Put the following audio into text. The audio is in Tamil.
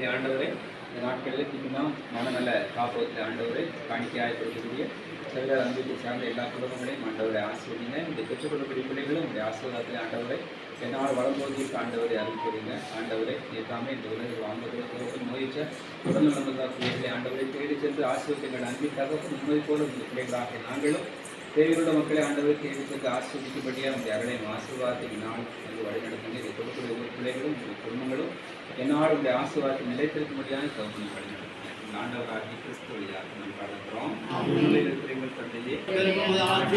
ஆண்டவரே இந்த நாட்களில் இன்னும் மனநல காப்பகத்தில் ஆண்டவரை காணிக்கையாய் கொடுக்கக்கூடிய சிலர் அன்பிற்கு சார்ந்த எல்லா குடும்பங்களையும் ஆண்டவரை ஆசிரியங்க. இந்த பெற்றுக்கொள்ளக்கூடிய பிள்ளைகளும் உடைய ஆசீர்வாதத்தில் ஆண்டவரை என்னால் வளர்ந்தோதிற்கு ஆண்டவரை அறிவிக்கிறீங்க. ஆண்டவரை எல்லாமே இந்த உலகில் வாழ்ந்ததற்கு நோயிச்ச உடல் நலமதாக பிள்ளைகளை ஆண்டவரை தேடி சென்று ஆசீர்வதிங்கள். அன்பிற்காக உண்மை போல இந்த பிள்ளைகளாக நாங்களும் தேவையுள்ள மக்களை ஆண்டவரை தேடி சென்று ஆசீர்வதிக்கும்படியாக நம்முடைய அருளையும் ஆசீர்வாதத்தை நான் வந்து வழிநடத்துங்க. இதை கொடுக்கக்கூடிய ஒவ்வொரு பிள்ளைகளும் உங்கள் குடும்பங்களும் என்னால் உடைய ஆசீர்வாதத்தை நிலைத்திருக்கும்படியாக தகுதி வழிநடத்துங்க. ஆண்டவராகிய கிறிஸ்து வழியாக நாம் கடக்கிறோம். எங்கள் தந்தையே மாற்றி